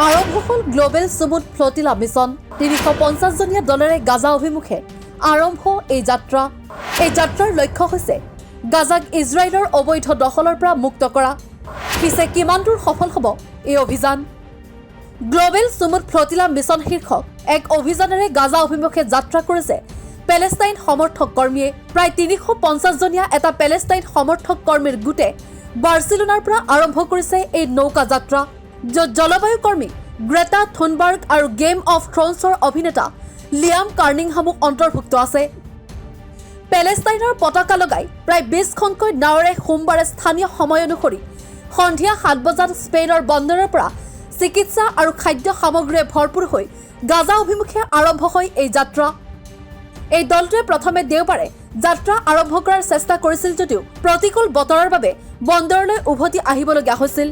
আৰম্ভ হ'ল global Sumud ফ্লটিলা mission 350জনীয়া দলেৰে Gaza অভিমুখে আৰম্ভ এই যাত্ৰা। এই যাত্ৰাৰ লক্ষ্য হৈছে গাজাক ইজৰাইলৰ অবৈধ দখলৰ পৰা মুক্ত কৰা। পিছে কিমান দূৰ সফল হ'ব এই অভিযান? গ্লোবেল সুমুদ ফ্লটিলা মিছন শীৰ্ষক এক অভিযানেৰে গাজা অভিমুখে যাত্ৰা কৰিছে পেলেষ্টাইন সমৰ্থক কৰ্মীয়ে। প্ৰায় 350জনীয়া এটা পেলেষ্টাইন সমৰ্থক কৰ্মীৰ গোটে বাৰ্চিলোনাৰ পৰা আৰম্ভ কৰিছে এই নৌকা যাত্ৰা, য'ত জলবায়ু কৰ্মী গ্ৰেটা থুনবাৰ্গ আৰু গেম অফ থ্ৰনছৰ অভিনেতা লিয়াম কাৰ্নিংহামো অন্তৰ্ভুক্ত আছে। পেলেষ্টাইনৰ পতাকা লগাই প্ৰায় 20খনকৈ নাৱেৰে সোমবাৰে স্থানীয় সময় অনুসৰি সন্ধিয়া 7 বজাত স্পেইনৰ বন্দৰৰ পৰা চিকিৎসা আৰু খাদ্য সামগ্ৰীৰে ভৰপূৰ হৈ গাজা অভিমুখে আৰম্ভ হয় এই যাত্ৰা। এই দলটোৱে প্ৰথমে দেওবাৰে যাত্ৰা আৰম্ভ কৰাৰ চেষ্টা কৰিছিল যদিও প্ৰতিকূল বতৰৰ বাবে বন্দৰলৈ উভতি আহিবলগীয়া হৈছিল।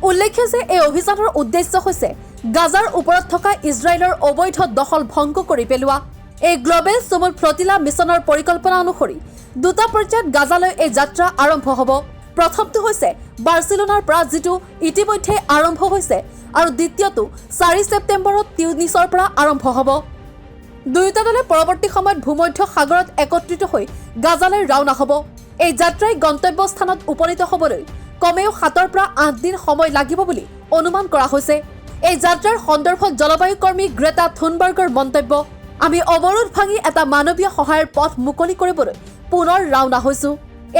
উল্লেখ্য যে এই অভিযানৰ উদ্দেশ্য হৈছে গাজাৰ ওপৰত থকা ইজৰাইলৰ অবৈধ দখল ভংগ কৰি পেলোৱা। এই গ্লোবেল সুমুদ ফ্লটিলা মিছনৰ পৰিকল্পনা অনুসৰি দুটা পৰ্যায়ত গাজালৈ এই যাত্ৰা আৰম্ভ হ'ব। প্ৰথমটো হৈছে বাৰ্চিলোনাৰ পৰা, যিটো ইতিমধ্যে আৰম্ভ হৈছে, আৰু দ্বিতীয়টো 4 ছেপ্টেম্বৰত টিউনিছৰ পৰা আৰম্ভ হ'ব। দুয়োটা দলে পৰৱৰ্তী সময়ত ভূমধ্য সাগৰত একত্ৰিত হৈ গাজালৈ ৰাওনা হ'ব। এই যাত্ৰাই গন্তব্যস্থানত উপনীত হ'বলৈ কমেও 7 পৰা 8 দিন সময় লাগিব বুলি অনুমান কৰা হৈছে। এই যাত্ৰাৰ সন্দৰ্ভত জলবায়ু কৰ্মী গ্ৰেটা থুনবাৰ্গৰ মন্তব্য, আমি অৱৰোধ ভাঙি এটা মানৱীয় সহায়ৰ পথ মুকলি কৰিবলৈ পুনৰ ৰাওনা হৈছো।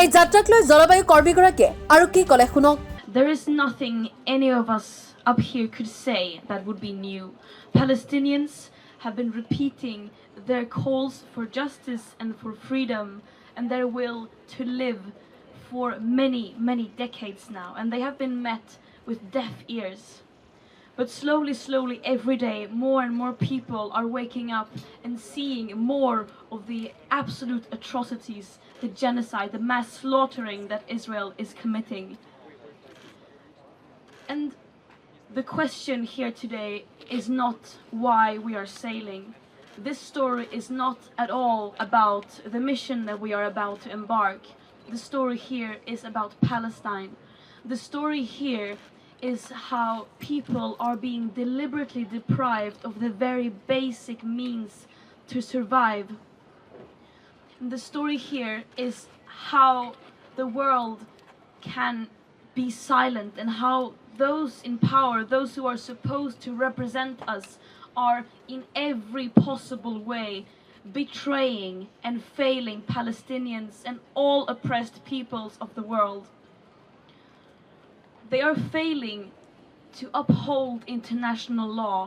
এই যাত্ৰাক লৈ জলবায়ু কৰ্মীগৰাকীয়ে আৰু কি ক'লে শুনক। There is nothing any of us up here could say that would be new. Palestinians have been repeating their calls for justice and for freedom and their will to live for many, many decades now, and they have been met with deaf ears. But slowly, every day, more and more people are waking up and seeing more of the absolute atrocities, the genocide, the mass slaughtering that Israel is committing. And the question here today is not why we are sailing. This story is not at all about the mission that we are about to embark. The story here is about Palestine. The story here is how people are being deliberately deprived of the very basic means to survive. And the story here is how the world can be silent and how those in power, those who are supposed to represent us, are in every possible way betraying and failing Palestinians and all oppressed peoples of the world. They are failing to uphold international law.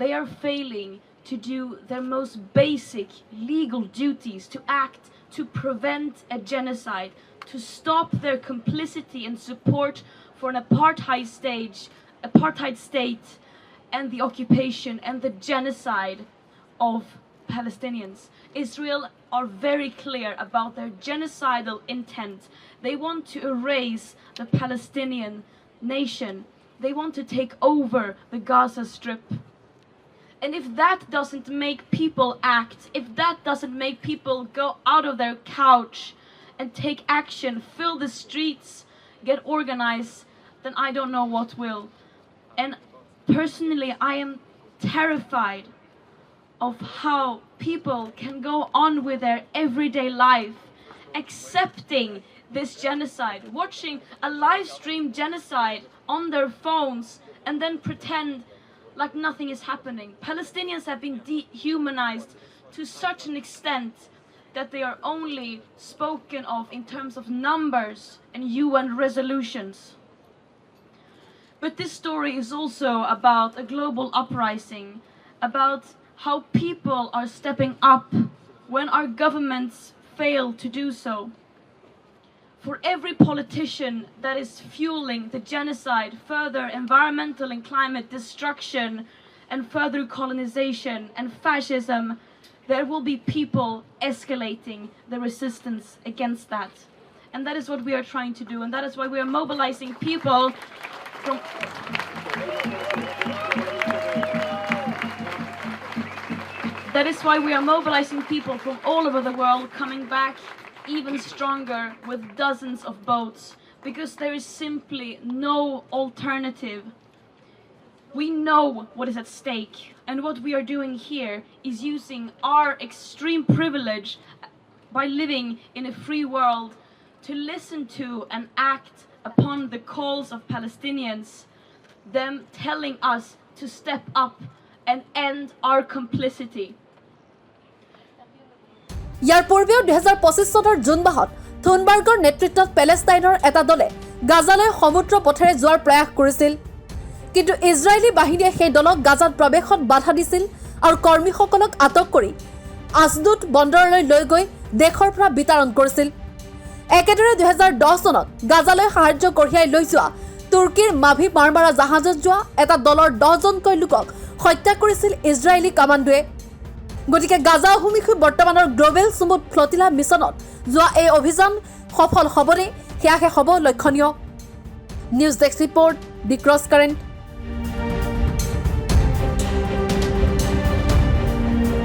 They are failing to do their most basic legal duties, to act to prevent a genocide, to stop their complicity and support for an apartheid state and the occupation and the genocide of Palestinians. Israel are very clear about their genocidal intent. They want to erase the Palestinian nation. They want to take over the Gaza Strip. And if that doesn't make people act, if that doesn't make people go out of their couch and take action, fill the streets, get organized, then I don't know what will. And personally, I am terrified of how people can go on with their everyday life, accepting this genocide, watching a live stream genocide on their phones, and then pretend like nothing is happening. Palestinians have been dehumanized to such an extent that they are only spoken of in terms of numbers and UN resolutions. But this story is also about a global uprising, about how people are stepping up when our governments fail to do so. For every politician that is fueling the genocide, further environmental and climate destruction, and further colonization and fascism, there will be people escalating the resistance against that. And that is what we are trying to do, and that is why we are mobilizing people from all over the world, coming back even stronger with dozens of boats, because there is simply no alternative. We know what is at stake, and what we are doing here is using our extreme privilege by living in a free world to listen to and act upon the calls of Palestinians, them telling us to step up and end our complicity. ইয়াৰ পূৰ্বেও 2025 চনৰ June মাহত থুনবাৰ্গৰ নেতৃত্বত পেলেষ্টাইনৰ এটা দলে গাজালৈ সমুদ্ৰ পথেৰে যোৱাৰ প্ৰয়াস কৰিছিল, কিন্তু ইজৰাইলী বাহিনীয়ে সেই দলক গাজাত প্ৰৱেশত বাধা দিছিল আৰু কৰ্মীসকলক আটক কৰি আছদুত বন্দৰলৈ লৈ গৈ দেশৰ পৰা বিতৰণ কৰিছিল। একেদৰে 2010 চনত গাজালৈ সাহায্য কঢ়িয়াই লৈ যোৱা তুৰ্কীৰ মাভি মাৰমাৰা জাহাজত যোৱা এটা দলৰ 10জনকৈ লোকক হত্যা কৰিছিল ইজৰাইলী কামাণ্ডোৱে। গতিকে গাজা অভিমুখী বৰ্তমানৰ গ্লোবেল স্মুথ ফ্লটিলা মিছনত যোৱা এই অভিযান সফল হ'বনে, সেয়াহে হ'ব লক্ষণীয়। নিউজ ডেস্ক ৰিপৰ্ট, দি ক্ৰছ কাৰেণ্ট।